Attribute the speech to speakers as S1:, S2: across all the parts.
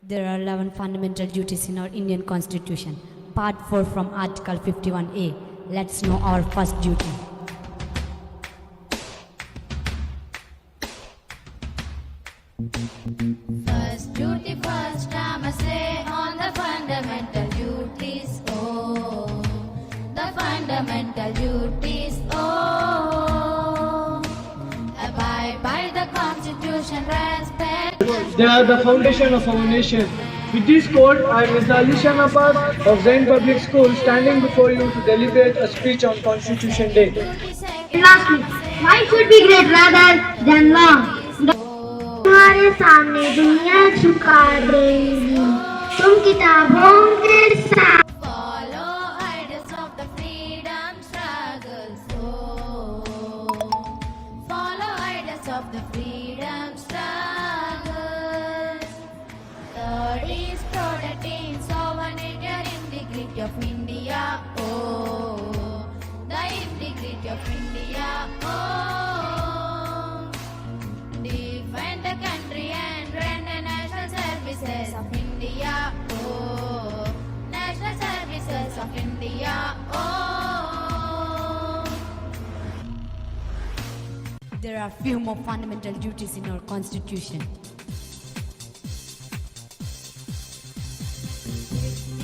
S1: There are 11 fundamental duties in our Indian Constitution. Part 4 from Article 51A. Let's know our first duty.
S2: First duty first, I must say on the fundamental duties. Oh, the fundamental duties. Oh, abide by the Constitution, respect.
S3: They are the foundation of our nation. With this code, I am Mr. Alisha Napar of Zain Public School, standing before you to deliberate a speech on Constitution Day.
S4: Last week, mine should be great rather than long. तुम्हारे सामने दुनिया झुका देंगी तुम किताबों के साथ
S2: Follow ideas of the freedom struggles. Oh, follow ideas of the freedom struggles. Third is protecting sovereignty and integrity of India. Oh, the integrity of India. Oh, defend the country and render national services of India. Oh, national services of India. Oh.
S1: There are few more fundamental duties in our Constitution.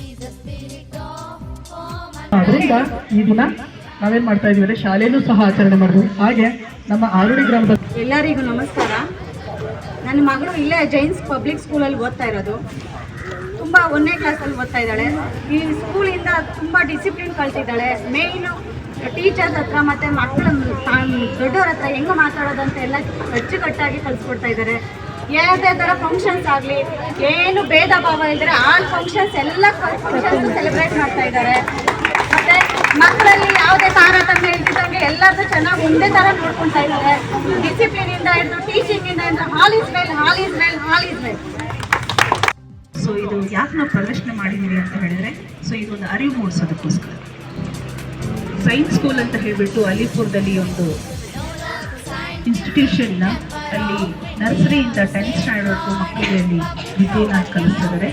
S2: Is the spirit of common
S5: ಅದರಿಂದ ಈ ದಿನ ನಾವೇನ್ ಮಾಡ್ತಾ ಇದೀವಿ ಅಂದ್ರೆ ಶಾಲೆಯಲ್ಲೂ ಸಹ ಆಚರಣೆ ಮಾಡ್ಬೋದು. ಹಾಗೆ ನಮ್ಮ ಆರುಡಿ ಗ್ರಾಮದ
S6: ಎಲ್ಲರಿಗೂ ನಮಸ್ಕಾರ. ನನ್ನ ಮಗಳು ಇಲ್ಲೇ ಜೈನ್ಸ್ ಪಬ್ಲಿಕ್ ಸ್ಕೂಲಲ್ಲಿ ಓದ್ತಾ ಇರೋದು. ತುಂಬ 1ನೇ ಕ್ಲಾಸಲ್ಲಿ ಓದ್ತಾ ಇದ್ದಾಳೆ. ಈ ಸ್ಕೂಲಿಂದ ತುಂಬ ಡಿಸಿಪ್ಲಿನ್ ಕಲ್ತಿದ್ದಾಳೆ. ಮೇಯ್ನು ಟೀಚರ್ಸ್ ಹತ್ರ ಮತ್ತು ಮಕ್ಕಳ ದೊಡ್ಡವ್ರ ಹತ್ರ ಹೆಂಗೆ ಮಾತಾಡೋದಂತ ಎಲ್ಲ ಅಚ್ಚುಕಟ್ಟಾಗಿ ಕಲಿಸ್ಕೊಡ್ತಾ ಇದ್ದಾರೆ. ಯಾವುದೇ ಥರ ಫಂಕ್ಷನ್ಸ್ ಆಗಲಿ ಏನು ಭೇದ ಭಾವ ಇದ್ದರೆ ಆಲ್ ಫಂಕ್ಷನ್ಸ್ ಎಲ್ಲ ಫಂಕ್ಷನ್ಸ್ ಸೆಲೆಬ್ರೇಟ್ ಮಾಡ್ತಾ ಇದ್ದಾರೆ. ಮತ್ತು ಮಕ್ಕಳಲ್ಲಿ ಯಾವುದೇ ತಾರತಮ್ಯ ಇಲ್ದಿದ್ದಂಗೆ ಎಲ್ಲರೂ ಚೆನ್ನಾಗಿ ಒಂದೇ ಥರ ನೋಡ್ಕೊಳ್ತಾ ಇದ್ದಾರೆ. ಡಿಸಿಪ್ಲಿನಿಂದ ಹಿಡಿದು ಟೀಚಿಂಗಿಂದ ಹಿಡಿದು all is well all is well all is well.
S7: So ಇದು ಯಾಕೆ ನಾವು ಪ್ರದರ್ಶನ ಮಾಡಿದ್ದೀವಿ ಅಂತ ಹೇಳಿದ್ರೆ, ಸೊ ಇದೊಂದು ಅರಿವು ಮೂಡಿಸೋದಕ್ಕೋಸ್ಕರ. ಸೈನ್ಸ್ ಸ್ಕೂಲ್ ಅಂತ ಹೇಳಿಬಿಟ್ಟು ಅಲಿಪುರದಲ್ಲಿ ಒಂದು ಇನ್ಸ್ಟಿಟ್ಯೂಷನ್ನ ಅಲ್ಲಿ ನರ್ಸರಿಯಿಂದ 10th ಸ್ಟ್ಯಾಂಡರ್ಡ್ವರೆಗೂ ಮಕ್ಕಳಿಗೆ ಅಲ್ಲಿ ವಿದ್ಯೆನ ಕಲಿಸ್ತಿದ್ದಾರೆ.